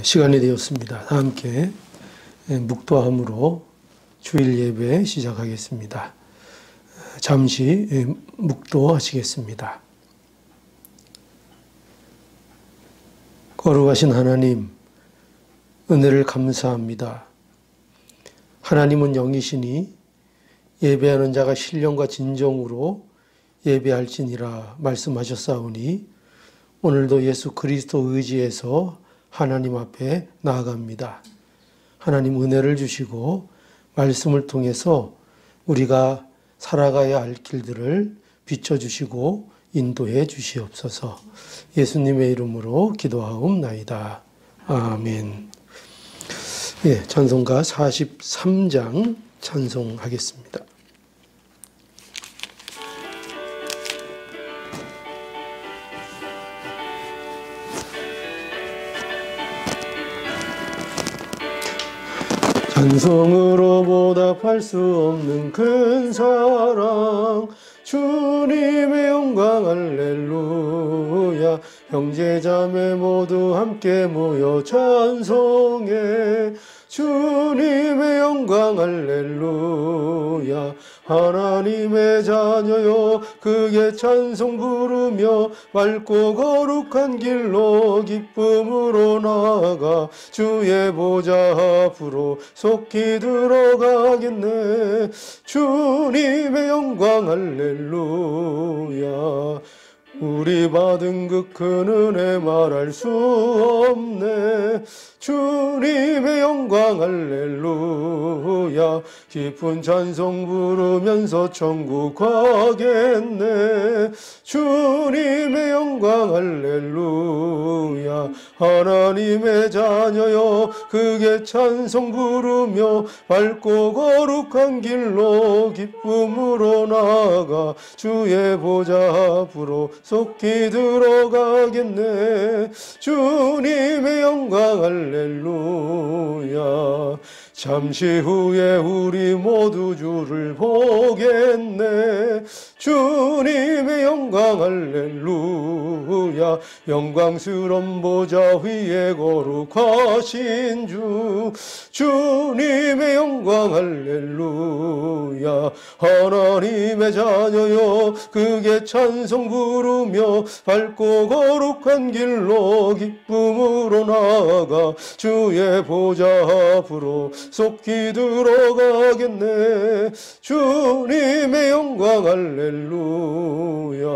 시간이 되었습니다. 다 함께 묵도함으로 주일 예배 시작하겠습니다. 잠시 묵도하시겠습니다. 거룩하신 하나님, 은혜를 감사합니다. 하나님은 영이시니 예배하는 자가 신령과 진정으로 예배할지니라 말씀하셨사오니 오늘도 예수 그리스도 의지해서 하나님 앞에 나아갑니다. 하나님 은혜를 주시고 말씀을 통해서 우리가 살아가야 할 길들을 비춰주시고 인도해 주시옵소서. 예수님의 이름으로 기도하옵나이다. 아멘. 찬송가 43장 찬송하겠습니다. 찬송으로 보답할 수 없는 큰 사랑, 주님의 영광 할렐루야. 형제자매 모두 함께 모여 찬송해. 주님의 영광 할렐루야. 하나님의 자녀여 크게 찬송 부르며 맑고 거룩한 길로 기쁨으로 나아가 주의 보좌 앞으로 속히 들어가겠네. 주님의 영광 할렐루야. 우리 받은 그 큰 은혜 말할 수 없네. 주님의 영광 할렐루야. 깊은 찬송 부르면서 천국 가겠네. 주님의 영광 할렐루야. 하나님의 자녀여 크게 찬송 부르며 밝고 거룩한 길로 기쁨으로 나아가 주의 보좌 앞으로 속히 들어가겠네. 주님의 영광 할렐루야. 잠시 후에 우리 모두 주를 보겠네. 주님의 영광 할렐루야. 영광스러운 보좌 위에 거룩하신 주, 주님의 영광 할렐루야. 하나님의 자녀여 크게 찬송 부르며 밝고 거룩한 길로 기쁨으로 나아가 주의 보좌 앞으로 속히 들어가겠네. 주님의 영광 할렐루야.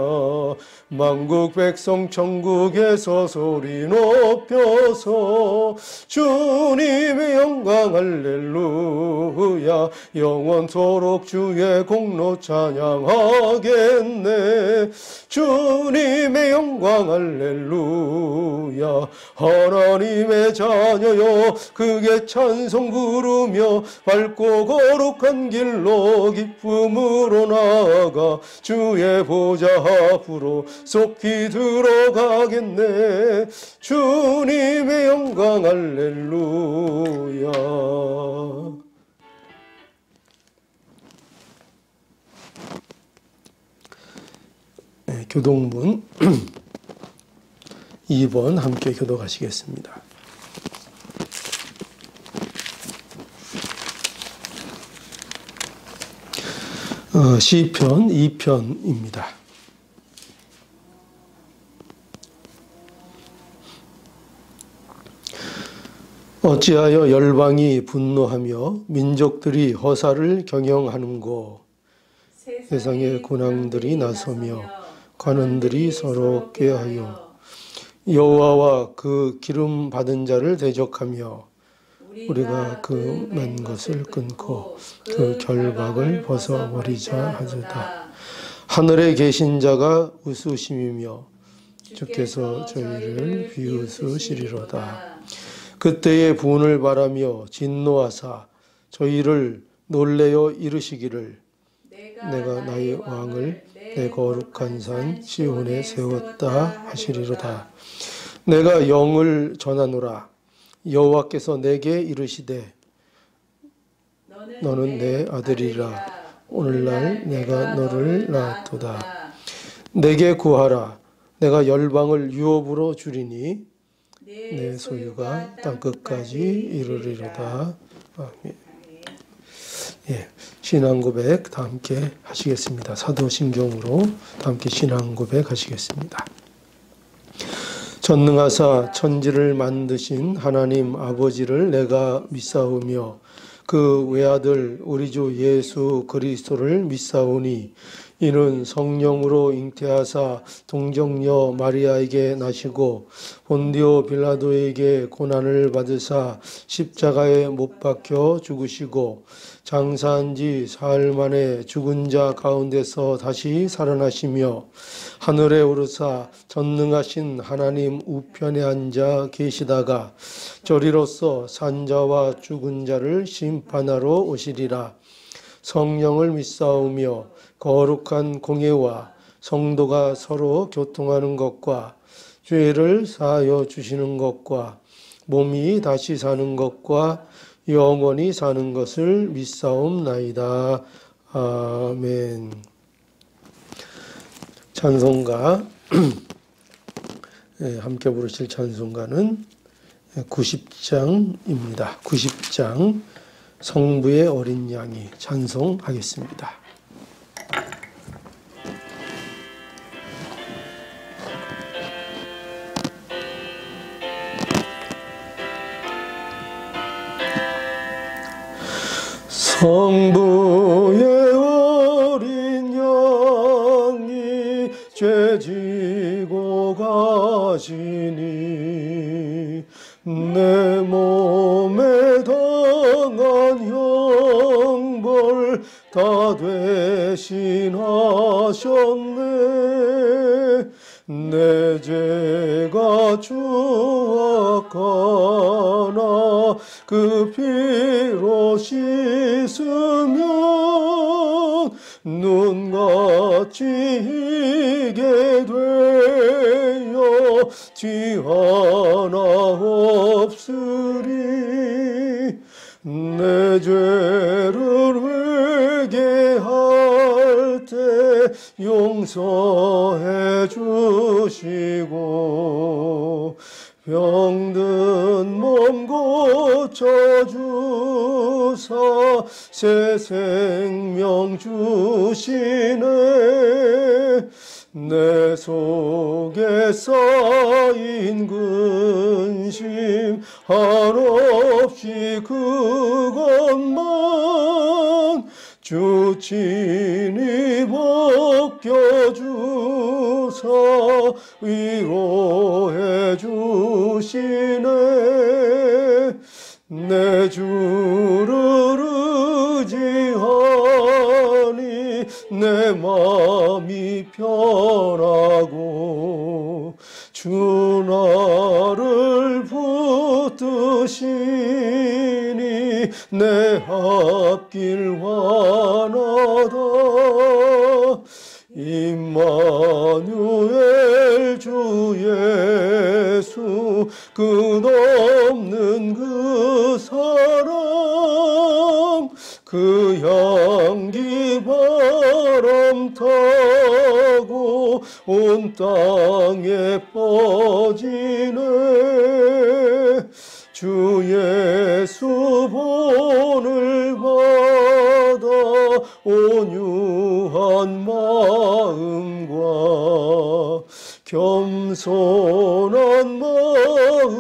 만국 백성 천국에서 소리 높여서 주님의 영광 할렐루야. 영원토록 주의 공로 찬양하겠네. 주님의 영광 할렐루야. 하나님의 자녀여 크게 찬송 부르며 밝고 거룩한 길로 기쁨으로 나아가 주의 보좌 앞으로 속히 들어가겠네. 주님의 영광 할렐루야. 교동문 2번 함께 교독하시겠습니다. 시편 2편입니다. 어찌하여 열방이 분노하며 민족들이 허사를 경영하는고. 세상의 군왕들이 나서며 관원들이 서로 꾀하여 여호와와 그 기름 받은 자를 대적하며 우리가 그 맨 것을 끊고 그 결박을 벗어버리자 하도다. 하늘에 계신 자가 웃으심이며 주께서 저희를 비웃으시리로다. 그때의 분을 바라며 진노하사 저희를 놀래어 이르시기를 내가 나의 왕을 내 거룩한 산 시온에 세웠다 하시리로다. 내가 영을 전하노라. 여호와께서 내게 이르시되 너는 내 아들이라. 오늘날 내가 너를 낳았도다. 내게 구하라. 내가 열방을 유업으로 주리니 내 소유가 땅끝까지 이르리로다. 아멘. 예, 신앙 고백 다 함께 하시겠습니다. 사도신경으로 다 함께 신앙 고백 하시겠습니다. 전능하사 천지를 만드신 하나님 아버지를 내가 믿사오며 그 외아들 우리 주 예수 그리스도를 믿사오니 이는 성령으로 잉태하사 동정녀 마리아에게 나시고 본디오 빌라도에게 고난을 받으사 십자가에 못 박혀 죽으시고 장사한 지 사흘 만에 죽은 자 가운데서 다시 살아나시며 하늘에 오르사 전능하신 하나님 우편에 앉아 계시다가 저리로서 산자와 죽은 자를 심판하러 오시리라. 성령을 믿사오며 거룩한 공예와 성도가 서로 교통하는 것과 죄를 사하여 주시는 것과 몸이 다시 사는 것과 영원히 사는 것을 믿사옵나이다. 아멘. 찬송가 함께 부르실 찬송가는 90장입니다. 90장 성부의 어린 양이 찬송하겠습니다. 성부의 어린 양이 죄 지고 가시니 내 몸에 당한 형벌 다 대신하셨네. 내 죄가 추악하나 그 피로 씻으면 눈같이 희게 되어 죄 하나 없으리. 내 죄를 회개할 때 용서해 주시고 병든 몸 고쳐주사 새 생명 주시네. 내 속에 쌓인 근심 한없이 그것만 주 친히 벗겨주사 위로해 주시네. 내 주를 의지하니 내 맘이 편하고 주 나를 붙드시니 내 앞길 환하다. 임마누엘 주 예수 끝없는 그 사랑 그 향기 바람 타고 온 땅에 퍼지네. 주 예수 본을 받아 온유한 마음과 겸손한 마음으로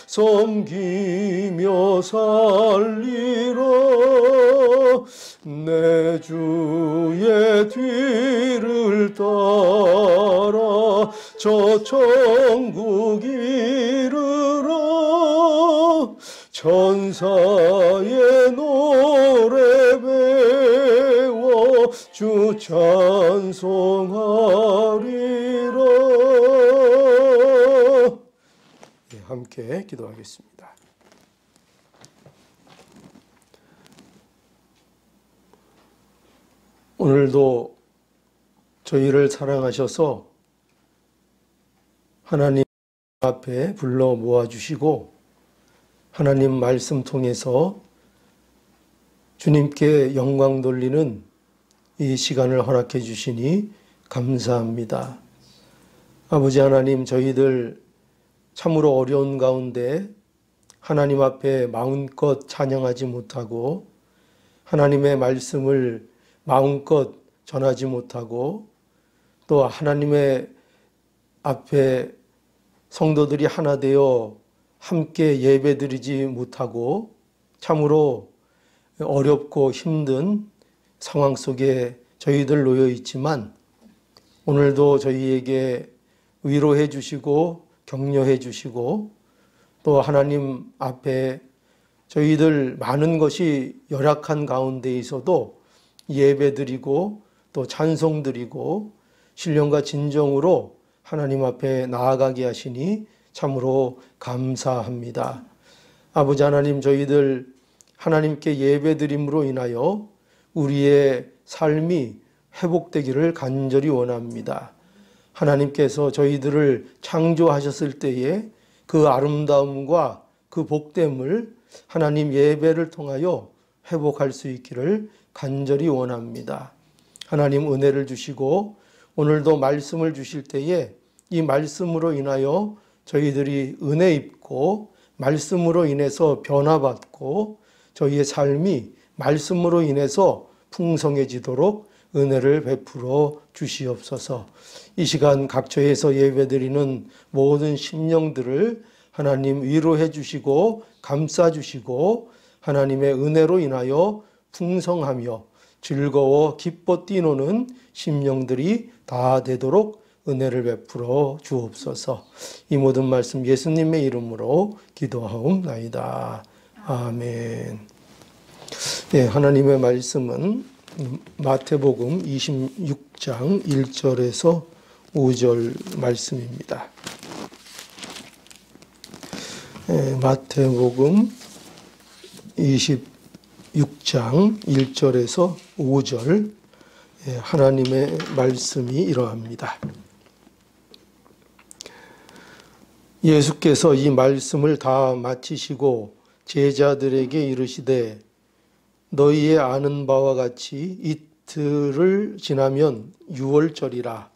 섬기며 살리라. 내 주의 뒤를 따라 저 천국 이르라. 천사의 노래 배워 주 찬송하리라. 네, 함께 기도하겠습니다. 오늘도 저희를 사랑하셔서 하나님 앞에 불러 모아주시고 하나님 말씀 통해서 주님께 영광 돌리는 이 시간을 허락해 주시니 감사합니다. 아버지 하나님, 저희들 참으로 어려운 가운데 하나님 앞에 마음껏 찬양하지 못하고 하나님의 말씀을 마음껏 전하지 못하고 또 하나님의 앞에 성도들이 하나 되어 함께 예배드리지 못하고 참으로 어렵고 힘든 상황 속에 저희들 놓여 있지만 오늘도 저희에게 위로해 주시고 격려해 주시고 또 하나님 앞에 저희들 많은 것이 열악한 가운데 있어도 예배드리고 또 찬송드리고 신령과 진정으로 하나님 앞에 나아가게 하시니 참으로 감사합니다. 아버지 하나님, 저희들 하나님께 예배드림으로 인하여 우리의 삶이 회복되기를 간절히 원합니다. 하나님께서 저희들을 창조하셨을 때에 그 아름다움과 그 복됨을 하나님 예배를 통하여 회복할 수 있기를 간절히 원합니다. 하나님 은혜를 주시고 오늘도 말씀을 주실 때에 이 말씀으로 인하여 저희들이 은혜 입고 말씀으로 인해서 변화받고 저희의 삶이 말씀으로 인해서 풍성해지도록 은혜를 베풀어 주시옵소서. 이 시간 각처에서 예배드리는 모든 심령들을 하나님 위로해 주시고 감싸 주시고 하나님의 은혜로 인하여 풍성하며 즐거워 기뻐 뛰노는 심령들이 다 되도록 은혜를 베풀어 주옵소서. 이 모든 말씀 예수님의 이름으로 기도하옵나이다. 아멘. 예, 하나님의 말씀은 마태복음 26장 1절에서 5절 말씀입니다. 예, 마태복음 26장 1절에서 5절 예, 하나님의 말씀이 이러합니다. 예수께서 이 말씀을 다 마치시고 제자들에게 이르시되 너희의 아는 바와 같이 이틀을 지나면 유월절이라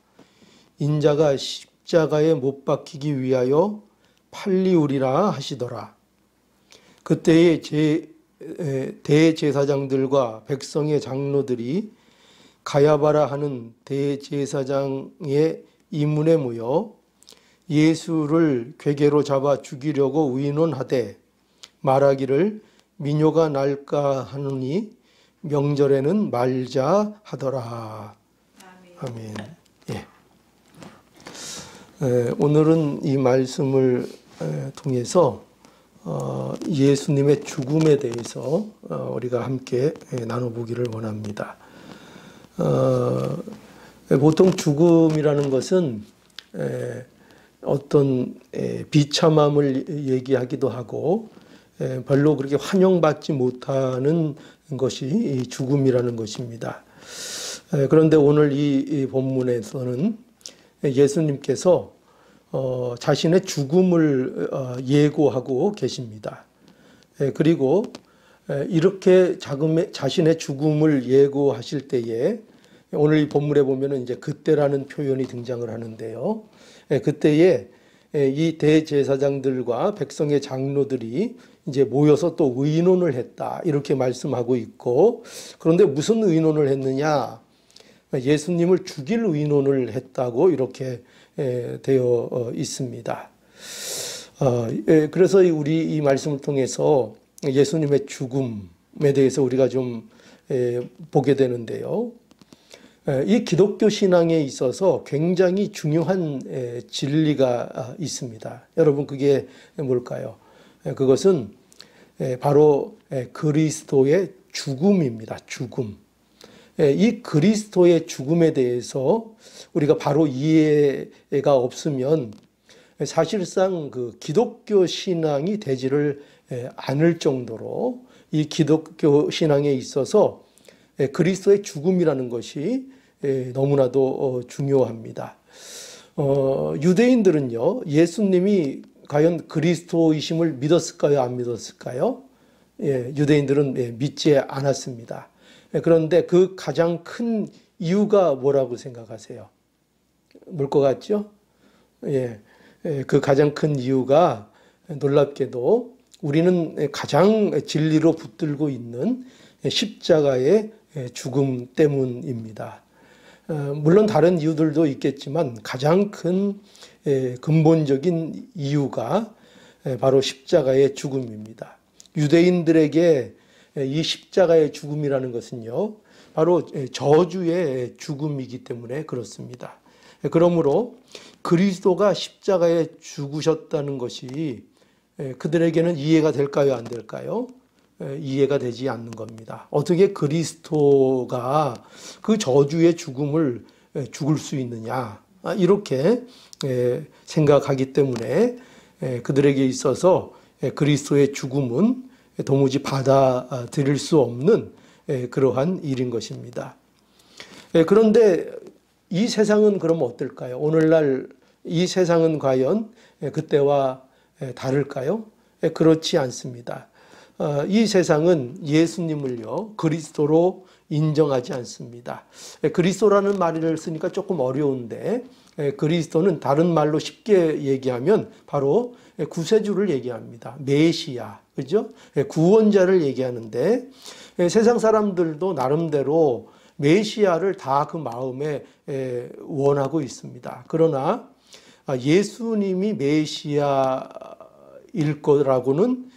인자가 십자가에 못 박히기 위하여 팔리우리라 하시더라. 그때에 대제사장들과 백성의 장로들이 가야바라 하는 대제사장의 이문에 모여 예수를 궤계로 잡아 죽이려고 의논하되 말하기를 민요가 날까 하느니 명절에는 말자 하더라. 아멘. 예. 오늘은 이 말씀을 통해서 예수님의 죽음에 대해서 우리가 함께 나눠보기를 원합니다. 보통 죽음이라는 것은 어떤 비참함을 얘기하기도 하고 별로 그렇게 환영받지 못하는 것이 죽음이라는 것입니다. 그런데 오늘 이 본문에서는 예수님께서 자신의 죽음을 예고하고 계십니다. 그리고 이렇게 자신의 죽음을 예고하실 때에 오늘 이 본문에 보면은 이제 그때라는 표현이 등장을 하는데요. 그때에 이 대제사장들과 백성의 장로들이 이제 모여서 또 의논을 했다 이렇게 말씀하고 있고, 그런데 무슨 의논을 했느냐? 예수님을 죽일 의논을 했다고 이렇게 되어 있습니다. 그래서 우리 이 말씀을 통해서 예수님의 죽음에 대해서 우리가 좀 보게 되는데요. 이 기독교 신앙에 있어서 굉장히 중요한 진리가 있습니다. 여러분, 그게 뭘까요? 그것은 바로 그리스도의 죽음입니다. 죽음. 이 그리스도의 죽음에 대해서 우리가 바로 이해가 없으면 사실상 그 기독교 신앙이 되지를 않을 정도로 이 기독교 신앙에 있어서 그리스도의 죽음이라는 것이 너무나도 중요합니다. 유대인들은요, 예수님이 과연 그리스도이심을 믿었을까요? 안 믿었을까요? 유대인들은 믿지 않았습니다. 그런데 그 가장 큰 이유가 뭐라고 생각하세요? 뭘 것 같죠? 예, 그 가장 큰 이유가 놀랍게도 우리는 가장 진리로 붙들고 있는 십자가의 죽음 때문입니다. 물론 다른 이유들도 있겠지만 가장 큰 근본적인 이유가 바로 십자가의 죽음입니다. 유대인들에게 이 십자가의 죽음이라는 것은요, 바로 저주의 죽음이기 때문에 그렇습니다. 그러므로 그리스도가 십자가에 죽으셨다는 것이 그들에게는 이해가 될까요, 안 될까요? 이해가 되지 않는 겁니다. 어떻게 그리스도가 그 저주의 죽음을 죽을 수 있느냐, 이렇게 생각하기 때문에 그들에게 있어서 그리스도의 죽음은 도무지 받아들일 수 없는 그러한 일인 것입니다. 그런데 이 세상은 그럼 어떨까요? 오늘날 이 세상은 과연 그때와 다를까요? 그렇지 않습니다. 이 세상은 예수님을요, 그리스도로 인정하지 않습니다. 그리스도라는 말을 쓰니까 조금 어려운데, 그리스도는 다른 말로 쉽게 얘기하면 바로 구세주를 얘기합니다. 메시아, 그죠? 구원자를 얘기하는데, 세상 사람들도 나름대로 메시아를 다 그 마음에 원하고 있습니다. 그러나 예수님이 메시아일 거라고는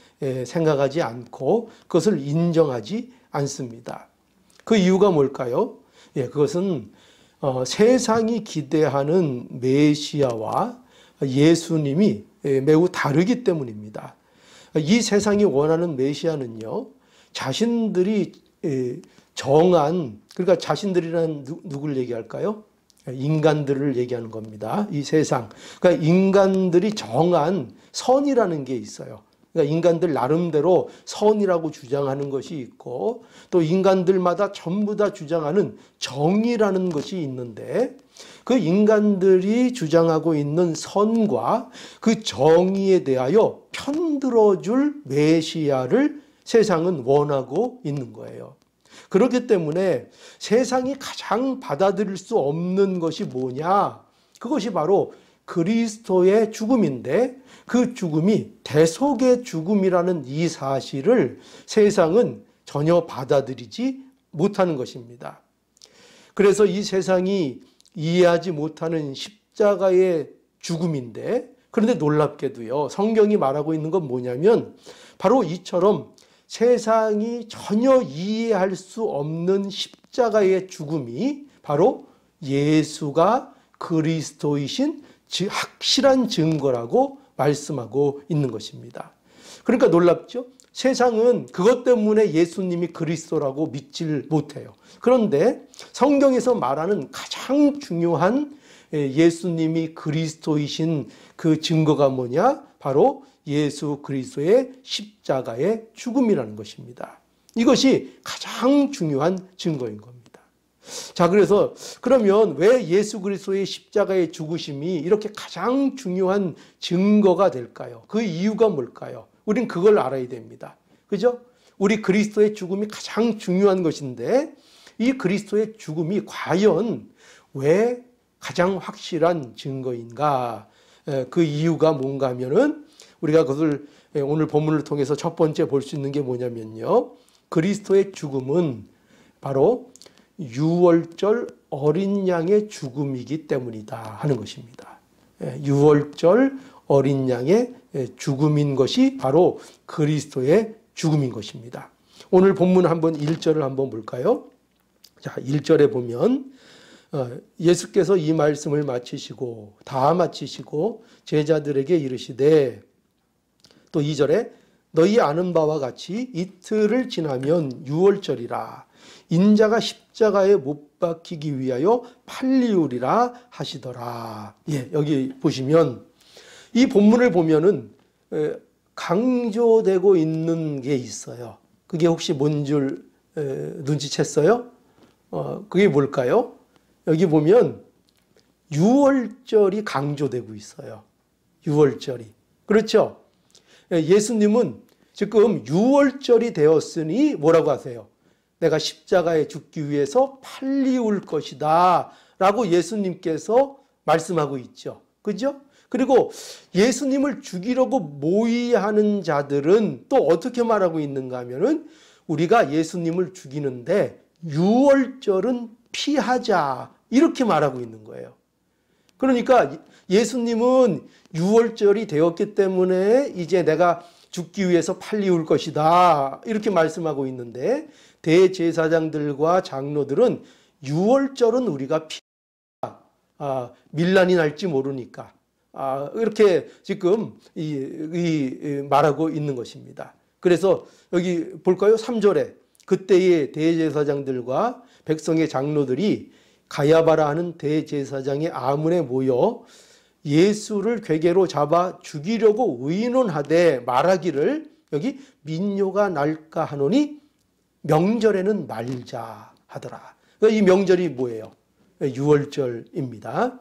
생각하지 않고 그것을 인정하지 않습니다. 그 이유가 뭘까요? 그것은 세상이 기대하는 메시아와 예수님이 매우 다르기 때문입니다. 이 세상이 원하는 메시아는요, 자신들이 정한, 그러니까 자신들이란 누굴 얘기할까요? 인간들을 얘기하는 겁니다. 이 세상. 그러니까 인간들이 정한 선이라는 게 있어요. 그러니까 인간들 나름대로 선이라고 주장하는 것이 있고, 또 인간들마다 전부 다 주장하는 정의라는 것이 있는데, 그 인간들이 주장하고 있는 선과 그 정의에 대하여 편들어줄 메시아를 세상은 원하고 있는 거예요. 그렇기 때문에 세상이 가장 받아들일 수 없는 것이 뭐냐? 그것이 바로 그리스도의 죽음인데, 그 죽음이 대속의 죽음이라는 이 사실을 세상은 전혀 받아들이지 못하는 것입니다. 그래서 이 세상이 이해하지 못하는 십자가의 죽음인데, 그런데 놀랍게도요, 성경이 말하고 있는 건 뭐냐면 바로 이처럼 세상이 전혀 이해할 수 없는 십자가의 죽음이 바로 예수가 그리스도이신 확실한 증거라고 말씀하고 있는 것입니다. 그러니까 놀랍죠? 세상은 그것 때문에 예수님이 그리스도라고 믿질 못해요. 그런데 성경에서 말하는 가장 중요한 예수님이 그리스도이신 그 증거가 뭐냐? 바로 예수 그리스도의 십자가의 죽음이라는 것입니다. 이것이 가장 중요한 증거인 겁니다. 자, 그래서 그러면 왜 예수 그리스도의 십자가의 죽으심이 이렇게 가장 중요한 증거가 될까요? 그 이유가 뭘까요? 우린 그걸 알아야 됩니다. 그죠? 우리 그리스도의 죽음이 가장 중요한 것인데, 이 그리스도의 죽음이 과연 왜 가장 확실한 증거인가? 그 이유가 뭔가 하면은 우리가 그것을 오늘 본문을 통해서 첫 번째 볼 수 있는 게 뭐냐면요, 그리스도의 죽음은 바로 유월절 어린 양의 죽음이기 때문이다 하는 것입니다. 유월절 어린 양의 죽음인 것이 바로 그리스도의 죽음인 것입니다. 오늘 본문 한번 1절을 한번 볼까요? 자, 1절에 보면 예수께서 이 말씀을 마치시고 다 마치시고 제자들에게 이르시되, 또 2절에 너희 아는 바와 같이 이틀을 지나면 유월절이라 인자가 십자가에 못 박히기 위하여 팔리우리라 하시더라. 여기 보시면 이 본문을 보면은 강조되고 있는 게 있어요. 그게 혹시 뭔 줄 눈치챘어요? 그게 뭘까요? 여기 보면 유월절이 강조되고 있어요. 유월절이. 그렇죠? 예수님은 지금 유월절이 되었으니 뭐라고 하세요? 내가 십자가에 죽기 위해서 팔리울 것이다 라고 예수님께서 말씀하고 있죠. 그죠? 그리고 예수님을 죽이려고 모의하는 자들은 또 어떻게 말하고 있는가 하면은 우리가 예수님을 죽이는데 유월절은 피하자 이렇게 말하고 있는 거예요. 그러니까 예수님은 유월절이 되었기 때문에 이제 내가 죽기 위해서 팔리울 것이다 이렇게 말씀하고 있는데 대제사장들과 장로들은 유월절은 우리가 밀란이 날지 모르니까 이렇게 지금 말하고 있는 것입니다. 그래서 여기 볼까요? 3절에 그때의 대제사장들과 백성의 장로들이 가야바라 하는 대제사장의 아문에 모여 예수를 괴계로 잡아 죽이려고 의논하되 말하기를 여기 민요가 날까 하노니 명절에는 말자 하더라. 그러니까 이 명절이 뭐예요? 유월절입니다.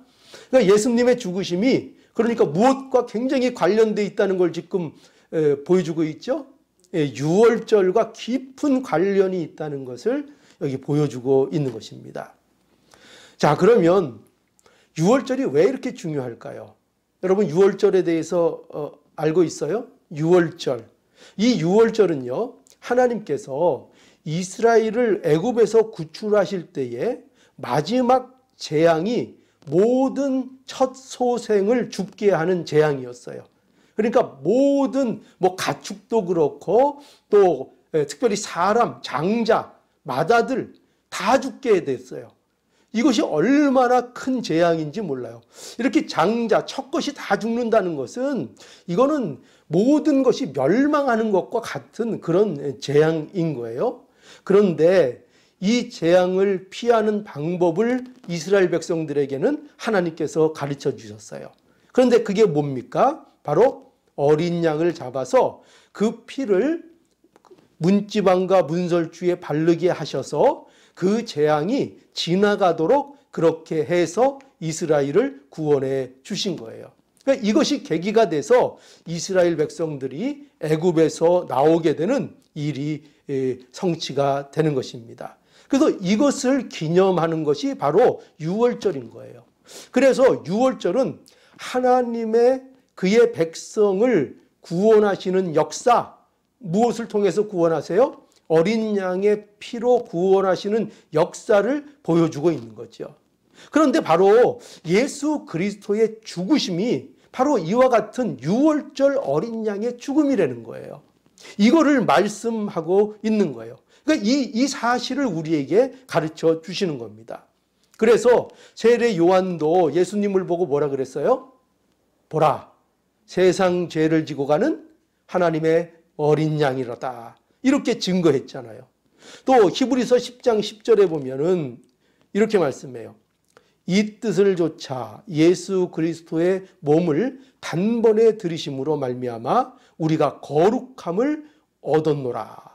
그러니까 예수님의 죽으심이 그러니까 무엇과 굉장히 관련되어 있다는 걸 지금 보여주고 있죠. 유월절과 깊은 관련이 있다는 것을 여기 보여주고 있는 것입니다. 자, 그러면 유월절이 왜 이렇게 중요할까요? 여러분 유월절에 대해서 알고 있어요? 유월절. 이 유월절은요, 하나님께서 이스라엘을 애굽에서 구출하실 때에 마지막 재앙이 모든 첫 소생을 죽게 하는 재앙이었어요. 그러니까 모든 가축도 그렇고 또 특별히 사람, 장자, 마다들 다 죽게 됐어요. 이것이 얼마나 큰 재앙인지 몰라요. 이렇게 장자, 첫것이 다 죽는다는 것은 이거는 모든 것이 멸망하는 것과 같은 그런 재앙인 거예요. 그런데 이 재앙을 피하는 방법을 이스라엘 백성들에게는 하나님께서 가르쳐 주셨어요. 그런데 그게 뭡니까? 바로 어린 양을 잡아서 그 피를 문지방과 문설주에 바르게 하셔서 그 재앙이 지나가도록 그렇게 해서 이스라엘을 구원해 주신 거예요. 그러니까 이것이 계기가 돼서 이스라엘 백성들이 애굽에서 나오게 되는 일이 성취가 되는 것입니다. 그래서 이것을 기념하는 것이 바로 유월절인 거예요. 그래서 유월절은 하나님의 그의 백성을 구원하시는 역사, 무엇을 통해서 구원하세요? 어린 양의 피로 구원하시는 역사를 보여주고 있는 거죠. 그런데 바로 예수 그리스도의 죽으심이 바로 이와 같은 유월절 어린 양의 죽음이라는 거예요. 이거를 말씀하고 있는 거예요. 그러니까 이 사실을 우리에게 가르쳐 주시는 겁니다. 그래서 세례 요한도 예수님을 보고 뭐라 그랬어요? 보라, 세상 죄를 지고 가는 하나님의 어린 양이로다. 이렇게 증거했잖아요. 또 히브리서 10장 10절에 보면은 이렇게 말씀해요. 이 뜻을 조차 예수 그리스도의 몸을 단번에 들이심으로 말미암아 우리가 거룩함을 얻었노라.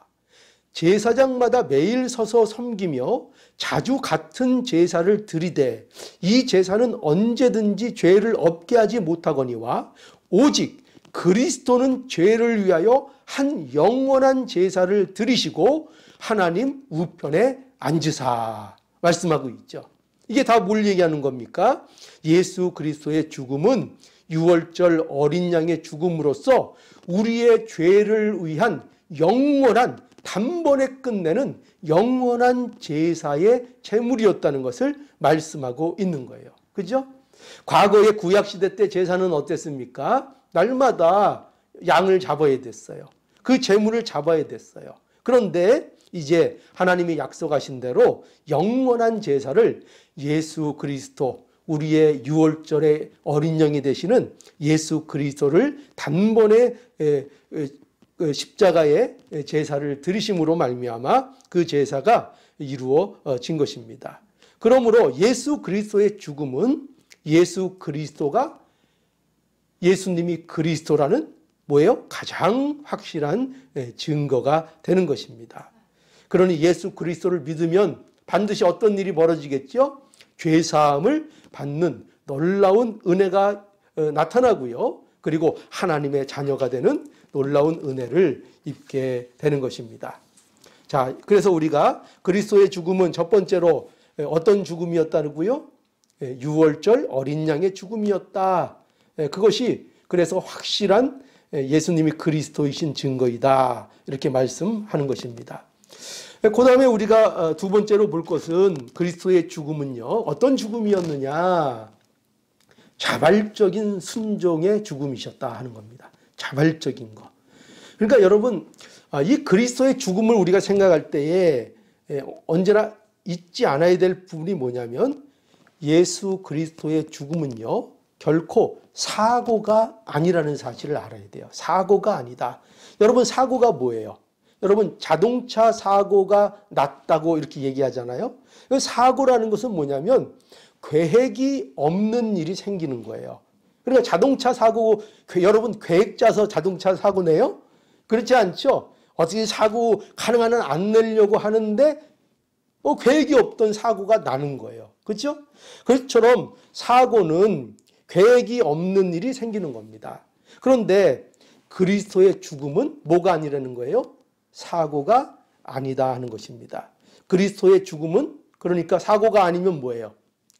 제사장마다 매일 서서 섬기며 자주 같은 제사를 드리되 이 제사는 언제든지 죄를 없게 하지 못하거니와 오직 그리스도는 죄를 위하여 한 영원한 제사를 드리시고 하나님 우편에 앉으사 말씀하고 있죠. 이게 다 뭘 얘기하는 겁니까? 예수 그리스도의 죽음은 유월절 어린 양의 죽음으로써 우리의 죄를 위한 영원한 단번에 끝내는 영원한 제사의 제물이었다는 것을 말씀하고 있는 거예요. 그죠? 과거의 구약시대 때 제사는 어땠습니까? 날마다 양을 잡아야 됐어요. 그 제물을 잡아야 됐어요. 그런데 이제 하나님이 약속하신 대로 영원한 제사를 예수 그리스도, 우리의 유월절의 어린 양이 되시는 예수 그리스도를 단번에 십자가의 제사를 드리심으로 말미암아 그 제사가 이루어진 것입니다. 그러므로 예수 그리스도의 죽음은 예수 그리스도가 예수님이 그리스도라는 뭐예요? 가장 확실한 증거가 되는 것입니다. 그러니 예수 그리스도를 믿으면 반드시 어떤 일이 벌어지겠죠? 죄사함을 받는 놀라운 은혜가 나타나고요. 그리고 하나님의 자녀가 되는 놀라운 은혜를 입게 되는 것입니다. 자, 그래서 우리가 그리스도의 죽음은 첫 번째로 어떤 죽음이었다고요? 유월절 어린 양의 죽음이었다. 그것이 그래서 확실한 예수님이 그리스도이신 증거이다. 이렇게 말씀하는 것입니다. 그 다음에 우리가 두 번째로 볼 것은 그리스도의 죽음은요, 어떤 죽음이었느냐? 자발적인 순종의 죽음이셨다 하는 겁니다. 자발적인 거. 그러니까 여러분, 이 그리스도의 죽음을 우리가 생각할 때에 언제나 잊지 않아야 될 부분이 뭐냐면, 예수 그리스도의 죽음은요, 결코 사고가 아니라는 사실을 알아야 돼요. 사고가 아니다. 여러분, 사고가 뭐예요? 여러분, 자동차 사고가 났다고 이렇게 얘기하잖아요. 사고라는 것은 뭐냐면 계획이 없는 일이 생기는 거예요. 그러니까 자동차 사고, 여러분 계획 짜서 자동차 사고 내요? 그렇지 않죠? 어떻게 사고 가능한 한 안 내려고 하는데 계획이 없던 사고가 나는 거예요. 그렇죠? 그것처럼 사고는 계획이 없는 일이 생기는 겁니다. 그런데 그리스도의 죽음은 뭐가 아니라는 거예요? 사고가 아니다 하는 것입니다. 그리스도의 죽음은 그러니까 사고가 아니면 뭐예요?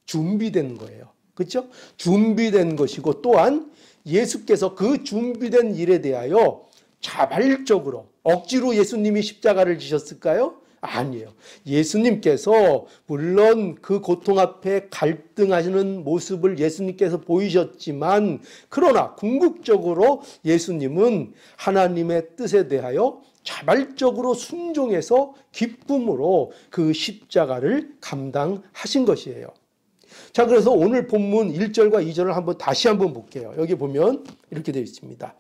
준비된 거예요. 그렇죠? 준비된 것이고, 또한 예수께서 그 준비된 일에 대하여 자발적으로 억지로 예수님이 십자가를 지셨을까요? 아니에요. 예수님께서 물론 그 고통 앞에 갈등하시는 모습을 예수님께서 보이셨지만, 그러나 궁극적으로 예수님은 하나님의 뜻에 대하여 자발적으로 순종해서 기쁨으로 그 십자가를 감당하신 것이에요. 자, 그래서 오늘 본문 1절과 2절을 다시 한번 볼게요. 여기 보면 이렇게 되어 있습니다.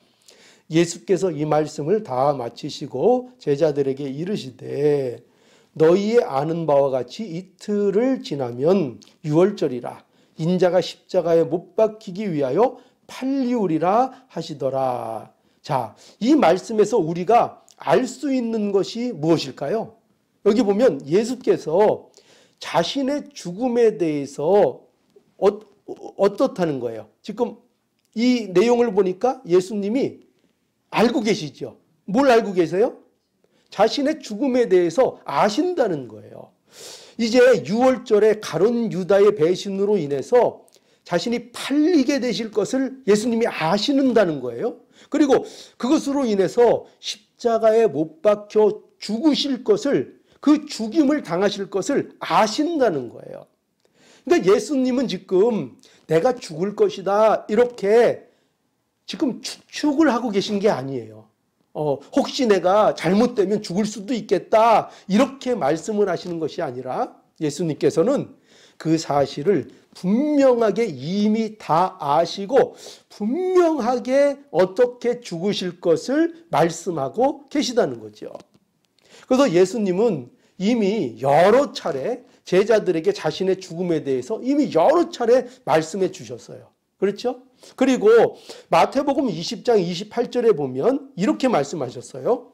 예수께서 이 말씀을 다 마치시고 제자들에게 이르시되, 너희의 아는 바와 같이 이틀을 지나면 유월절이라. 인자가 십자가에 못 박히기 위하여 팔리우리라 하시더라. 자, 이 말씀에서 우리가 알 수 있는 것이 무엇일까요? 여기 보면 예수께서 자신의 죽음에 대해서 어떻다는 거예요? 지금 이 내용을 보니까 예수님이 알고 계시죠? 뭘 알고 계세요? 자신의 죽음에 대해서 아신다는 거예요. 이제 6월절에 가룟 유다의 배신으로 인해서 자신이 팔리게 되실 것을 예수님이 아시는다는 거예요. 그리고 그것으로 인해서 십자가에 못 박혀 죽으실 것을, 그 죽임을 당하실 것을 아신다는 거예요. 그러니까 예수님은 지금 내가 죽을 것이다 이렇게 지금 추측을 하고 계신 게 아니에요. 혹시 내가 잘못되면 죽을 수도 있겠다 이렇게 말씀을 하시는 것이 아니라, 예수님께서는 그 사실을 분명하게 이미 다 아시고 분명하게 어떻게 죽으실 것을 말씀하고 계시다는 거죠. 그래서 예수님은 이미 여러 차례 제자들에게 자신의 죽음에 대해서 이미 여러 차례 말씀해 주셨어요. 그렇죠? 그리고 마태복음 20장 28절에 보면 이렇게 말씀하셨어요.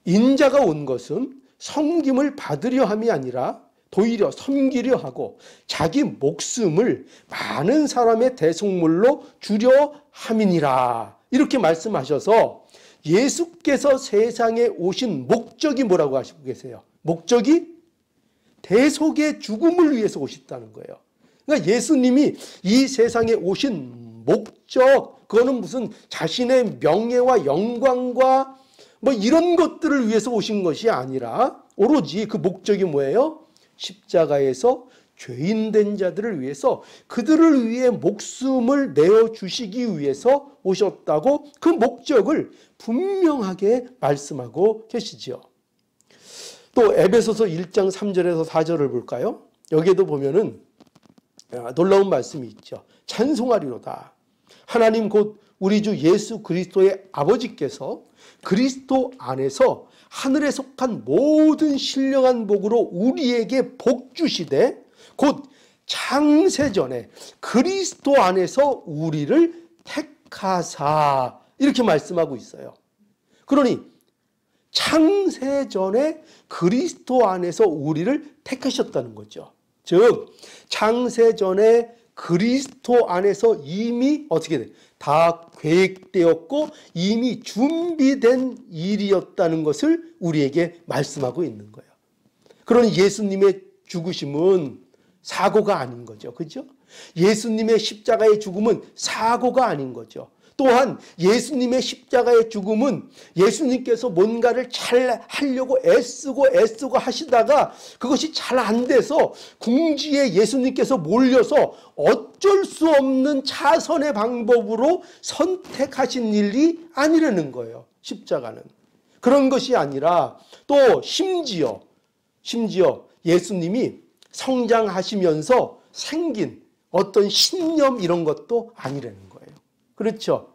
인자가 온 것은 섬김을 받으려 함이 아니라 도리어 섬기려 하고 자기 목숨을 많은 사람의 대속물로 주려 함이니라. 이렇게 말씀하셔서 예수께서 세상에 오신 목적이 뭐라고 하시고 계세요? 목적이 대속의 죽음을 위해서 오셨다는 거예요. 그러니까 예수님이 이 세상에 오신 목적, 그거는 무슨 자신의 명예와 영광과 뭐 이런 것들을 위해서 오신 것이 아니라 오로지 그 목적이 뭐예요? 십자가에서 죄인된 자들을 위해서, 그들을 위해 목숨을 내어주시기 위해서 오셨다고 그 목적을 분명하게 말씀하고 계시죠. 또 에베소서 1장 3절에서 4절을 볼까요? 여기에도 보면은 놀라운 말씀이 있죠. 찬송하리로다. 하나님 곧 우리 주 예수 그리스도의 아버지께서 그리스도 안에서 하늘에 속한 모든 신령한 복으로 우리에게 복 주시되 곧 창세전에 그리스도 안에서 우리를 택하사, 이렇게 말씀하고 있어요. 그러니 창세전에 그리스도 안에서 우리를 택하셨다는 거죠. 즉 창세전에 그리스도 안에서 이미 어떻게 돼? 다 계획되었고 이미 준비된 일이었다는 것을 우리에게 말씀하고 있는 거예요. 그러니 예수님의 죽으심은 사고가 아닌 거죠. 그죠? 예수님의 십자가의 죽음은 사고가 아닌 거죠. 또한 예수님의 십자가의 죽음은 예수님께서 뭔가를 잘 하려고 애쓰고 하시다가 그것이 잘 안 돼서 궁지에 예수님께서 몰려서 어쩔 수 없는 차선의 방법으로 선택하신 일이 아니라는 거예요. 십자가는. 그런 것이 아니라 또 심지어 예수님이 성장하시면서 생긴 어떤 신념 이런 것도 아니라는 거예요. 그렇죠?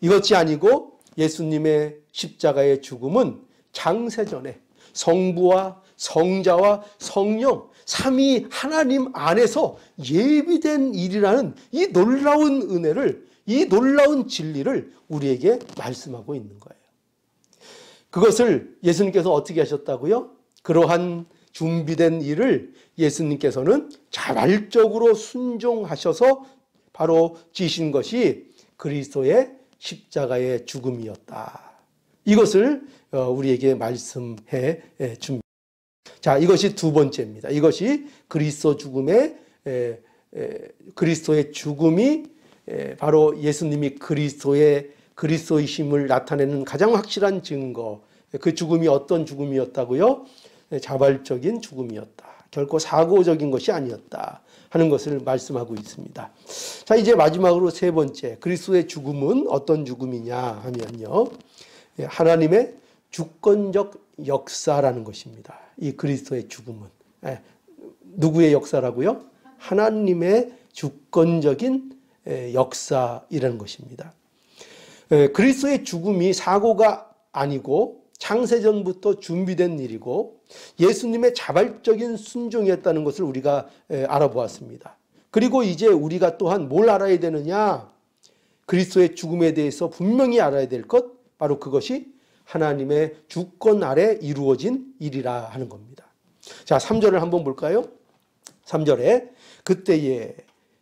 이것이 아니고 예수님의 십자가의 죽음은 창세전에 성부와 성자와 성령 삼위 하나님 안에서 예비된 일이라는 이 놀라운 은혜를, 이 놀라운 진리를 우리에게 말씀하고 있는 거예요. 그것을 예수님께서 어떻게 하셨다고요? 그러한 준비된 일을 예수님께서는 자발적으로 순종하셔서 바로 지신 것이 그리스도의 십자가의 죽음이었다. 이것을 우리에게 말씀해 줍니다. 자, 이것이 두 번째입니다. 이것이 그리스도의 죽음이 바로 예수님이 그리스도이심을 나타내는 가장 확실한 증거. 그 죽음이 어떤 죽음이었다고요? 자발적인 죽음이었다. 결코 사고적인 것이 아니었다 하는 것을 말씀하고 있습니다. 자, 이제 마지막으로 세 번째, 그리스도의 죽음은 어떤 죽음이냐 하면요, 하나님의 주권적 역사라는 것입니다. 이 그리스도의 죽음은 누구의 역사라고요? 하나님의 주권적인 역사이라는 것입니다. 그리스도의 죽음이 사고가 아니고 창세전부터 준비된 일이고 예수님의 자발적인 순종이었다는 것을 우리가 알아보았습니다. 그리고 이제 우리가 또한 뭘 알아야 되느냐? 그리스도의 죽음에 대해서 분명히 알아야 될 것, 바로 그것이 하나님의 주권 아래 이루어진 일이라 하는 겁니다. 자, 3절을 한번 볼까요? 3절에 그때에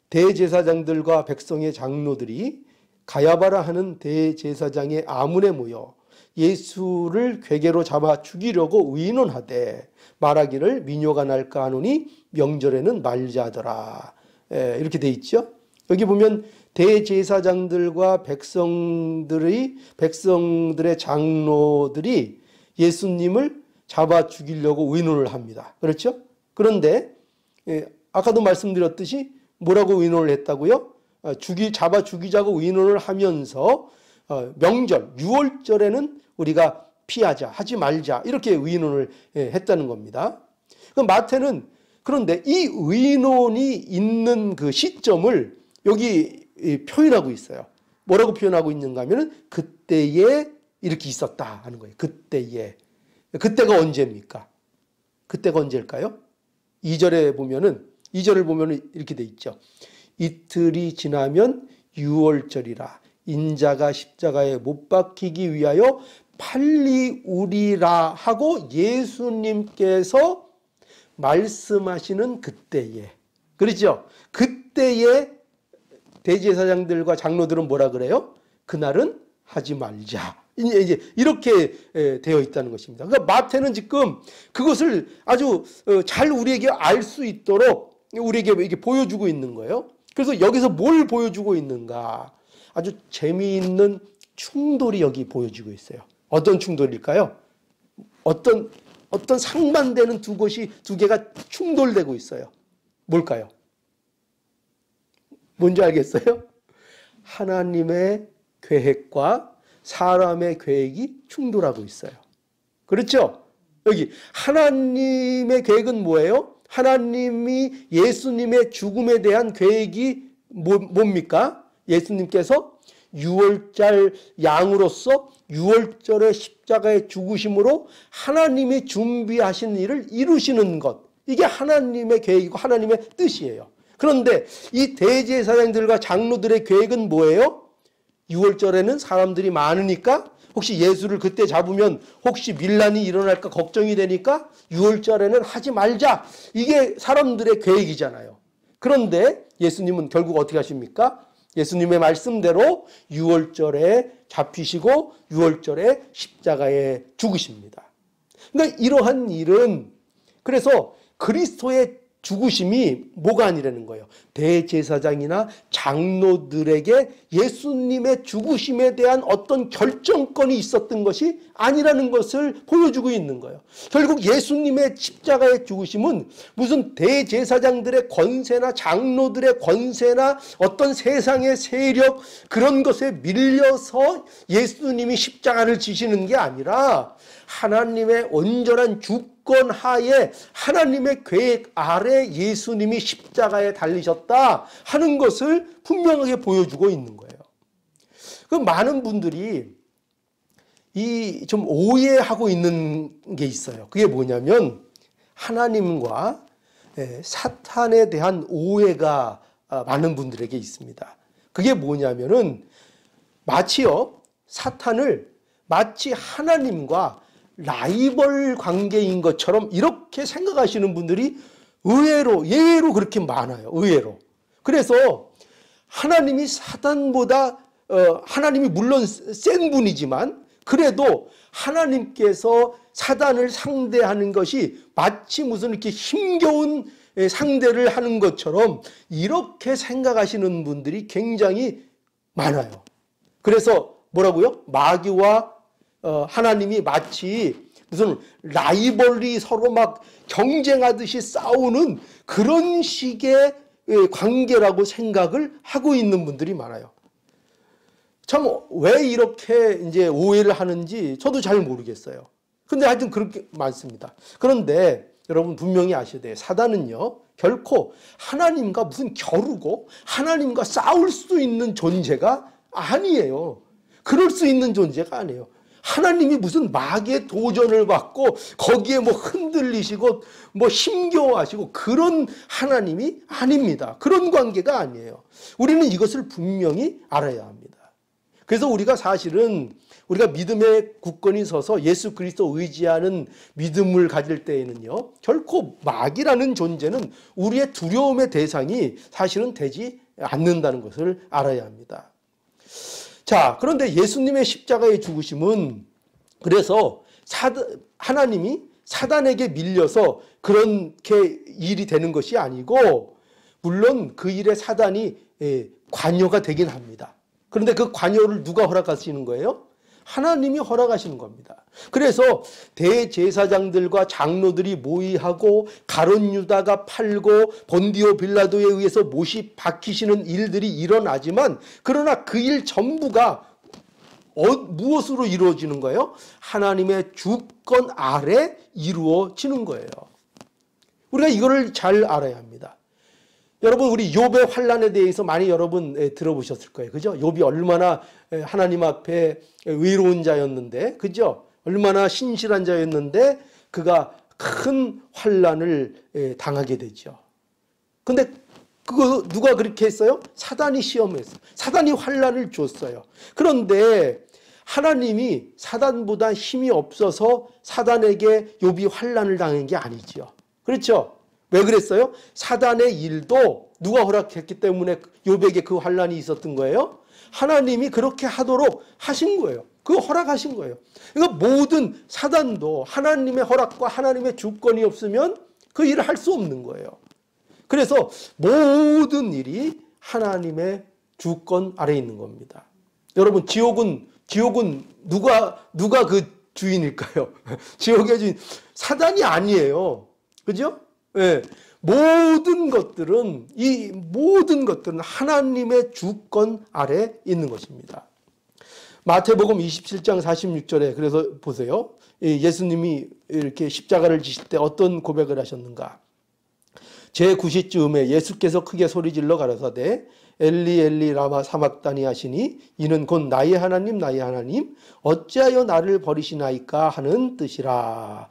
대제사장들과 백성의 장로들이 가야바라 하는 대제사장의 아문에 모여 예수를 궤계로 잡아 죽이려고 의논하되 말하기를 미뇨가 날까 하노니 명절에는 말자 하더라. 이렇게 돼 있죠. 여기 보면 대제사장들과 백성들의 장로들이 예수님을 잡아 죽이려고 의논을 합니다. 그렇죠? 그런데 아까도 말씀드렸듯이 뭐라고 의논을 했다고요? 잡아 죽이자고 의논을 하면서 명절, 6월절에는 우리가 피하자, 하지 말자, 이렇게 의논을 했다는 겁니다. 마태는 그런데 이 의논이 있는 그 시점을 여기 표현하고 있어요. 뭐라고 표현하고 있는가 하면 그때에 이렇게 있었다 하는 거예요. 그때에. 그때가 언제입니까? 그때가 언제일까요? 2절을 보면은 이렇게 돼 있죠. 이틀이 지나면 6월절이라 인자가 십자가에 못 박히기 위하여 팔리우리라 하고 예수님께서 말씀하시는 그때에, 그렇죠? 그때에 대제사장들과 장로들은 뭐라 그래요? 그날은 하지 말자. 이제 이렇게 되어 있다는 것입니다. 그러니까 마태는 지금 그것을 아주 잘 우리에게 알 수 있도록 우리에게 이렇게 보여주고 있는 거예요. 그래서 여기서 뭘 보여주고 있는가? 아주 재미있는 충돌이 여기 보여지고 있어요. 어떤 충돌일까요? 어떤 상반되는 두 개가 충돌되고 있어요. 뭘까요? 뭔지 알겠어요? 하나님의 계획과 사람의 계획이 충돌하고 있어요. 그렇죠? 여기 하나님의 계획은 뭐예요? 하나님이 예수님의 죽음에 대한 계획이 뭡니까? 예수님께서 6월절 양으로서 6월절의 십자가의 죽으심으로 하나님이 준비하신 일을 이루시는 것, 이게 하나님의 계획이고 하나님의 뜻이에요. 그런데 이 대제사장들과 장로들의 계획은 뭐예요? 6월절에는 사람들이 많으니까 혹시 예수를 그때 잡으면 혹시 밀란이 일어날까 걱정이 되니까 6월절에는 하지 말자. 이게 사람들의 계획이잖아요. 그런데 예수님은 결국 어떻게 하십니까? 예수님의 말씀대로 6월절에 잡히시고 6월절에 십자가에 죽으십니다. 그러니까 이러한 일은 그래서 그리스도의 죽으심이 뭐가 아니라는 거예요. 대제사장이나 장로들에게 예수님의 죽으심에 대한 어떤 결정권이 있었던 것이 아니라는 것을 보여주고 있는 거예요. 결국 예수님의 십자가의 죽으심은 무슨 대제사장들의 권세나 장로들의 권세나 어떤 세상의 세력 그런 것에 밀려서 예수님이 십자가를 지시는 게 아니라 하나님의 온전한 주권 하에 하나님의 계획 아래 예수님이 십자가에 달리셨다 하는 것을 분명하게 보여주고 있는 거예요. 그 많은 분들이 이 좀 오해하고 있는 게 있어요. 그게 뭐냐면 하나님과 사탄에 대한 오해가 많은 분들에게 있습니다. 그게 뭐냐면은 마치요 사탄을 마치 하나님과 라이벌 관계인 것처럼 이렇게 생각하시는 분들이 예외로 그렇게 많아요. 의외로. 그래서 하나님이 사탄보다 하나님이 물론 센 분이지만 그래도 하나님께서 사단을 상대하는 것이 마치 무슨 이렇게 힘겨운 상대를 하는 것처럼 이렇게 생각하시는 분들이 굉장히 많아요. 그래서 뭐라고요? 마귀와 하나님이 마치 무슨 라이벌이 서로 막 경쟁하듯이 싸우는 그런 식의 관계라고 생각을 하고 있는 분들이 많아요. 참 왜 이렇게 이제 오해를 하는지 저도 잘 모르겠어요. 근데 하여튼 그렇게 많습니다. 그런데 여러분 분명히 아셔야 돼요. 사단은요 결코 하나님과 무슨 겨루고 하나님과 싸울 수 있는 존재가 아니에요. 그럴 수 있는 존재가 아니에요. 하나님이 무슨 마귀의 도전을 받고 거기에 뭐 흔들리시고 뭐 힘겨워하시고 그런 하나님이 아닙니다. 그런 관계가 아니에요. 우리는 이것을 분명히 알아야 합니다. 그래서 우리가 사실은 우리가 믿음의 굳건히 서서 예수 그리스도 의지하는 믿음을 가질 때에는요 결코 마귀라는 존재는 우리의 두려움의 대상이 사실은 되지 않는다는 것을 알아야 합니다. 자, 그런데 예수님의 십자가의 죽으심은 그래서 하나님이 사단에게 밀려서 그렇게 일이 되는 것이 아니고 물론 그 일에 사단이 관여가 되긴 합니다. 그런데 그 관여를 누가 허락하시는 거예요? 하나님이 허락하시는 겁니다. 그래서 대제사장들과 장로들이 모의하고 가룟 유다가 팔고 본디오 빌라도에 의해서 못이 박히시는 일들이 일어나지만 그러나 그 일 전부가 무엇으로 이루어지는 거예요? 하나님의 주권 아래 이루어지는 거예요. 우리가 이거를 잘 알아야 합니다. 여러분 우리 욥의 환난에 대해서 많이 여러분 들어보셨을 거예요. 그죠? 욥이 얼마나 하나님 앞에 의로운 자였는데 그죠? 얼마나 신실한 자였는데 그가 큰 환난을 당하게 되죠. 근데 그거 누가 그렇게 했어요? 사단이 시험했어요. 사단이 환난을 줬어요. 그런데 하나님이 사단보다 힘이 없어서 사단에게 욥이 환난을 당한 게 아니죠. 그렇죠? 왜 그랬어요? 사단의 일도 누가 허락했기 때문에 욥에게 그 환난이 있었던 거예요? 하나님이 그렇게 하도록 하신 거예요. 그거 허락하신 거예요. 그러니까 모든 사단도 하나님의 허락과 하나님의 주권이 없으면 그 일을 할 수 없는 거예요. 그래서 모든 일이 하나님의 주권 아래에 있는 겁니다. 여러분 지옥은 누가 그 주인일까요? 지옥의 주인 사단이 아니에요. 그죠? 네. 모든 것들은 하나님의 주권 아래 있는 것입니다. 마태복음 27장 46절에 그래서 보세요. 예수님이 이렇게 십자가를 지실 때 어떤 고백을 하셨는가? 제9시쯤에 예수께서 크게 소리질러 가라사대 엘리 엘리 라마 사막다니 하시니 이는 곧 나의 하나님 나의 하나님 어찌하여 나를 버리시나이까 하는 뜻이라.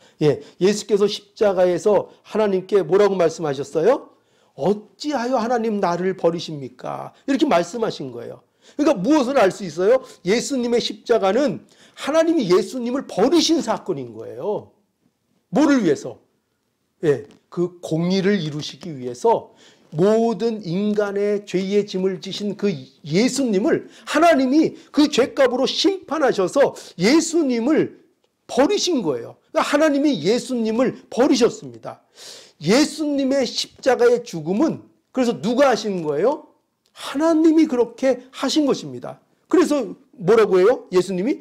예수께서 십자가에서 하나님께 뭐라고 말씀하셨어요? 어찌하여 하나님 나를 버리십니까? 이렇게 말씀하신 거예요. 그러니까 무엇을 알 수 있어요? 예수님의 십자가는 하나님이 예수님을 버리신 사건인 거예요. 뭐를 위해서? 그 공의를 이루시기 위해서 모든 인간의 죄의 짐을 지신 그 예수님을 하나님이 그 죄값으로 심판하셔서 예수님을 버리신 거예요. 그러니까 하나님이 예수님을 버리셨습니다. 예수님의 십자가의 죽음은 그래서 누가 하신 거예요? 하나님이 그렇게 하신 것입니다. 그래서 뭐라고 해요? 예수님이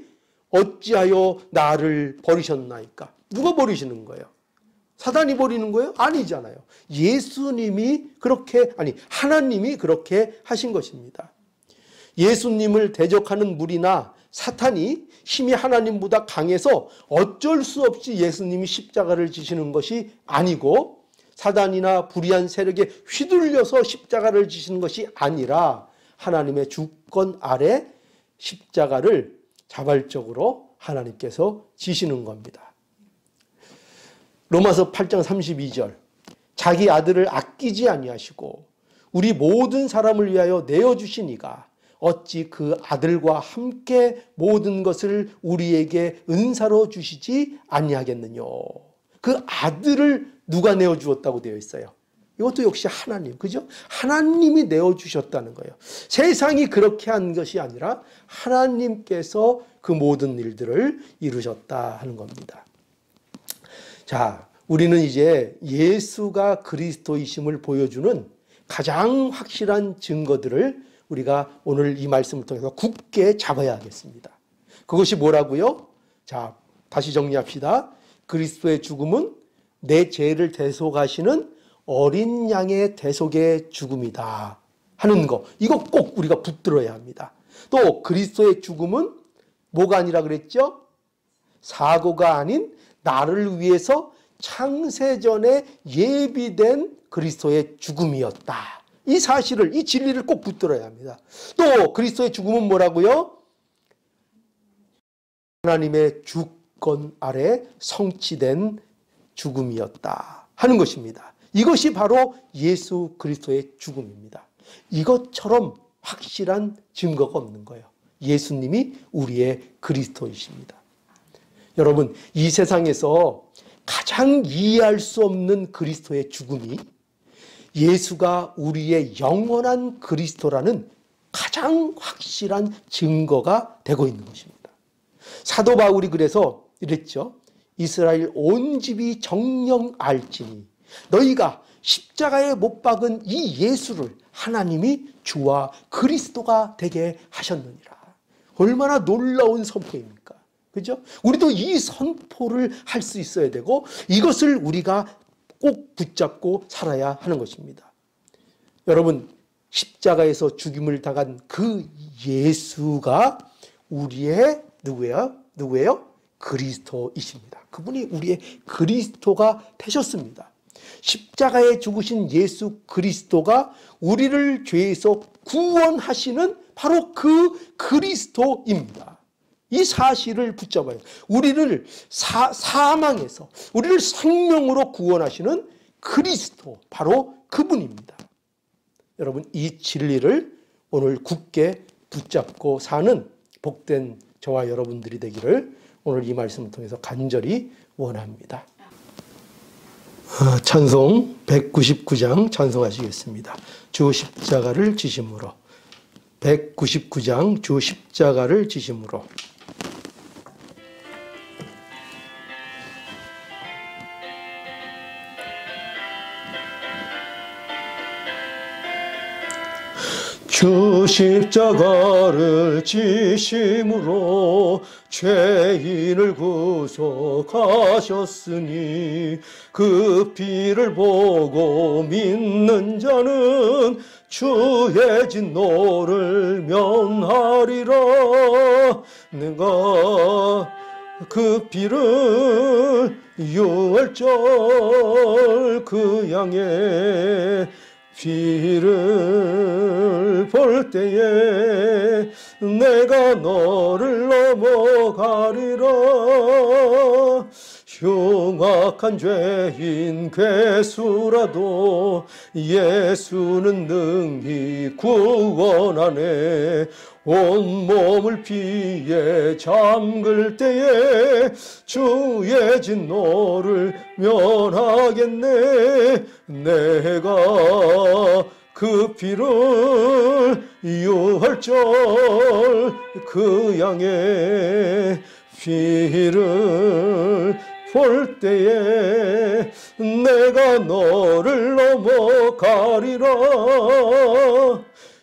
어찌하여 나를 버리셨나이까? 누가 버리시는 거예요? 사단이 버리는 거예요? 아니잖아요. 예수님이 그렇게, 아니, 하나님이 그렇게 하신 것입니다. 예수님을 대적하는 무리나 사탄이 힘이 하나님보다 강해서 어쩔 수 없이 예수님이 십자가를 지시는 것이 아니고, 사단이나 불의한 세력에 휘둘려서 십자가를 지시는 것이 아니라 하나님의 주권 아래 십자가를 자발적으로 하나님께서 지시는 겁니다. 로마서 8장 32절, 자기 아들을 아끼지 아니하시고 우리 모든 사람을 위하여 내어주시니가 어찌 그 아들과 함께 모든 것을 우리에게 은사로 주시지 아니하겠느냐. 그 아들을 누가 내어주었다고 되어 있어요? 이것도 역시 하나님, 그죠? 하나님이 내어주셨다는 거예요. 세상이 그렇게 한 것이 아니라 하나님께서 그 모든 일들을 이루셨다 하는 겁니다. 자, 우리는 이제 예수가 그리스도이심을 보여주는 가장 확실한 증거들을 우리가 오늘 이 말씀을 통해서 굳게 잡아야 하겠습니다. 그것이 뭐라고요? 자, 다시 정리합시다. 그리스도의 죽음은 내 죄를 대속하시는 어린 양의 대속의 죽음이다 하는 거, 이거 꼭 우리가 붙들어야 합니다. 또 그리스도의 죽음은 뭐가 아니라 그랬죠? 사고가 아닌 나를 위해서 창세전에 예비된 그리스도의 죽음이었다. 이 사실을, 이 진리를 꼭 붙들어야 합니다. 또 그리스도의 죽음은 뭐라고요? 하나님의 주권 아래 성취된 죽음이었다 하는 것입니다. 이것이 바로 예수 그리스도의 죽음입니다. 이것처럼 확실한 증거가 없는 거예요. 예수님이 우리의 그리스도이십니다. 여러분, 이 세상에서 가장 이해할 수 없는 그리스도의 죽음이 예수가 우리의 영원한 그리스도라는 가장 확실한 증거가 되고 있는 것입니다. 사도 바울이 그래서 이랬죠. 이스라엘 온 집이 정녕 알지니 너희가 십자가에 못 박은 이 예수를 하나님이 주와 그리스도가 되게 하셨느니라. 얼마나 놀라운 선포입니까? 그죠? 우리도 이 선포를 할 수 있어야 되고 이것을 우리가 꼭 붙잡고 살아야 하는 것입니다. 여러분, 십자가에서 죽임을 당한 그 예수가 우리의 누구예요? 그리스도이십니다. 그분이 우리의 그리스도가 되셨습니다. 십자가에 죽으신 예수 그리스도가 우리를 죄에서 구원하시는 바로 그 그리스도입니다. 이 사실을 붙잡아요. 우리를 사망에서 우리를 생명으로 구원하시는 그리스도, 바로 그분입니다. 여러분, 이 진리를 오늘 굳게 붙잡고 사는 복된 저와 여러분들이 되기를 오늘 이 말씀을 통해서 간절히 원합니다. 찬송 199장 찬송하시겠습니다. 주 십자가를 지심으로. 199장 주 십자가를 지심으로. 주 십자가를 지심으로 죄인을 구속하셨으니 그 피를 보고 믿는 자는 주의 진노를 면하리라. 내가 그 피를 유월절 그 양의 피를 볼 때에 내가 너를 넘어가리라. 흉악한 죄인 괴수라도 예수는 능히 구원하네. 온몸을 피에 잠글 때에 주의 진노를 면하겠네. 내가 그 피를 유월절 그 양의 피를 볼 때에 내가 너를 넘어가리라.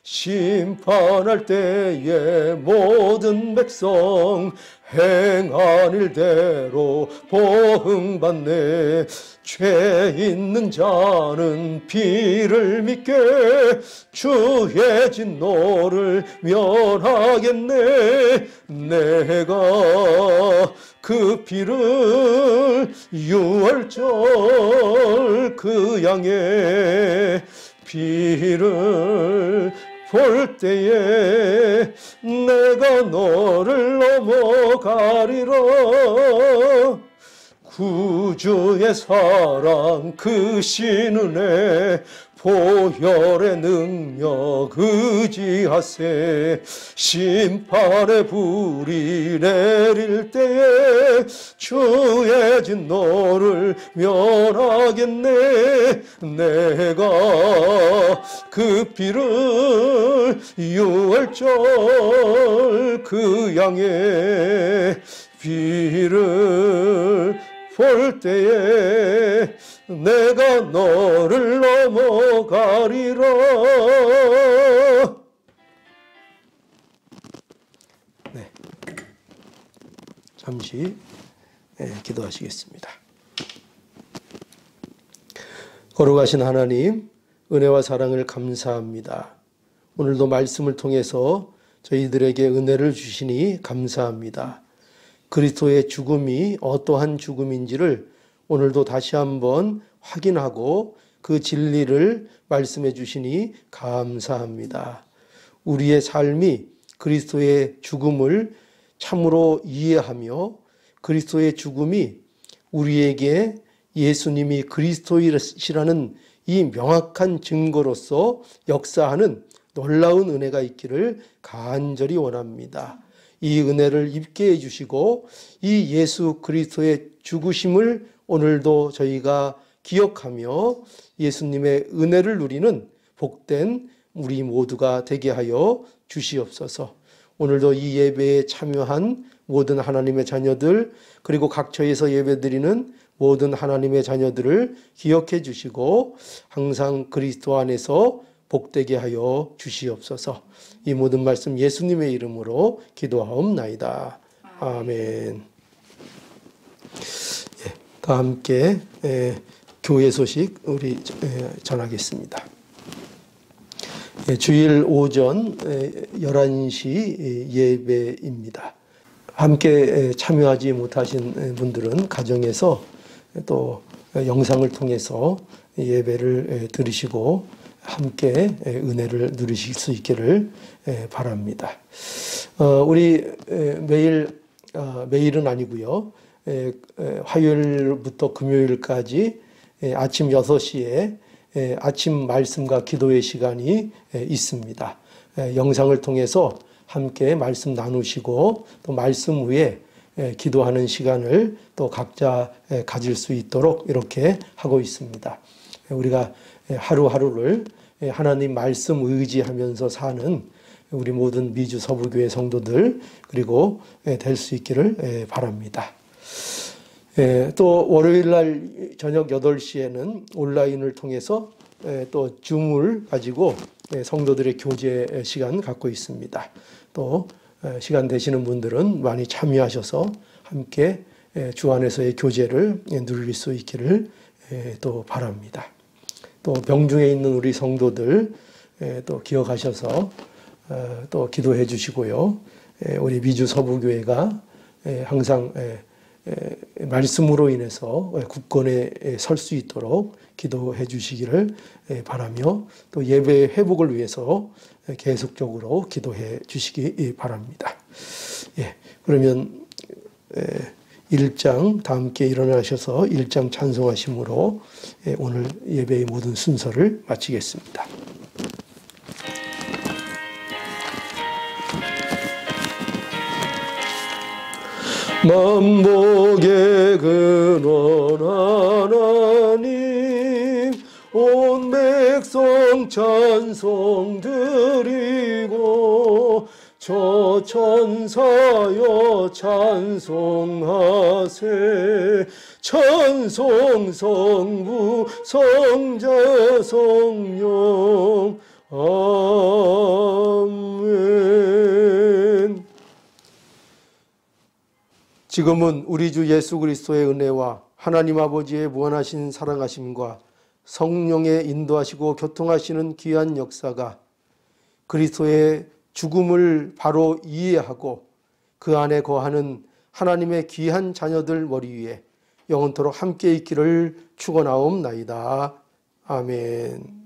심판할 때에 모든 백성 행한 일대로 보응받네. 죄 있는 자는 피를 믿게 주의 진노를 면하겠네. 내가 그 피를 유월절 그 양의 피를 볼 때에 내가 너를 넘어가리라. 구주의 사랑 크신 은혜 보혈의 능력 의지하세. 심판의 불이 내릴 때에 주의 진노를 면하겠네. 내가 그 피를 유월절 그 양의 피를 볼 때에 내가 너를 넘어가리라. 네, 잠시 기도하시겠습니다. 거룩하신 하나님, 은혜와 사랑을 감사합니다. 오늘도 말씀을 통해서 저희들에게 은혜를 주시니 감사합니다. 그리스도의 죽음이 어떠한 죽음인지를 오늘도 다시 한번 확인하고 그 진리를 말씀해 주시니 감사합니다. 우리의 삶이 그리스도의 죽음을 참으로 이해하며 그리스도의 죽음이 우리에게 예수님이 그리스도이시라는 이 명확한 증거로서 역사하는 놀라운 은혜가 있기를 간절히 원합니다. 이 은혜를 입게 해주시고 이 예수 그리스도의 죽으심을 오늘도 저희가 기억하며 예수님의 은혜를 누리는 복된 우리 모두가 되게 하여 주시옵소서. 오늘도 이 예배에 참여한 모든 하나님의 자녀들 그리고 각처에서 예배드리는 모든 하나님의 자녀들을 기억해 주시고 항상 그리스도 안에서 복되게 하여 주시옵소서. 이 모든 말씀 예수님의 이름으로 기도하옵나이다. 아멘. 다 함께 교회 소식 우리 전하겠습니다. 주일 오전 11시 예배입니다. 함께 참여하지 못하신 분들은 가정에서 또 영상을 통해서 예배를 들으시고 함께 은혜를 누리실 수 있기를 바랍니다. 우리 매일은 아니고요. 화요일부터 금요일까지 아침 6시에 아침 말씀과 기도의 시간이 있습니다. 영상을 통해서 함께 말씀 나누시고 또 말씀 후에 기도하는 시간을 또 각자 가질 수 있도록 이렇게 하고 있습니다. 우리가 하루하루를 하나님 말씀 의지하면서 사는 우리 모든 미주 서부교회 성도들 그리고 될 수 있기를 바랍니다. 또 월요일 날 저녁 8시에는 온라인을 통해서 또 줌을 가지고 성도들의 교제 시간 갖고 있습니다. 또 시간 되시는 분들은 많이 참여하셔서 함께 주 안에서의 교제를 누릴 수 있기를 또 바랍니다. 또 병중에 있는 우리 성도들 또 기억하셔서 또 기도해 주시고요. 우리 미주 서부교회가 항상 말씀으로 인해서 굳건에 설 수 있도록 기도해 주시기를 바라며 또 예배 회복을 위해서 계속적으로 기도해 주시기 바랍니다. 그러면 1장 다 함께 일어나셔서 1장 찬송하심으로 오늘 예배의 모든 순서를 마치겠습니다. 만복의 근원 하나님 온 백성 찬송 드리고 저 천사여 찬송하세. 천송 성부 성자 성령 아멘. 지금은 우리 주 예수 그리스도의 은혜와 하나님 아버지의 무한하신 사랑하심과 성령의 인도하시고 교통하시는 귀한 역사가 그리스도의 죽음을 바로 이해하고 그 안에 거하는 하나님의 귀한 자녀들 머리 위에 영원토록 함께 있기를 축원하옵나이다. 아멘.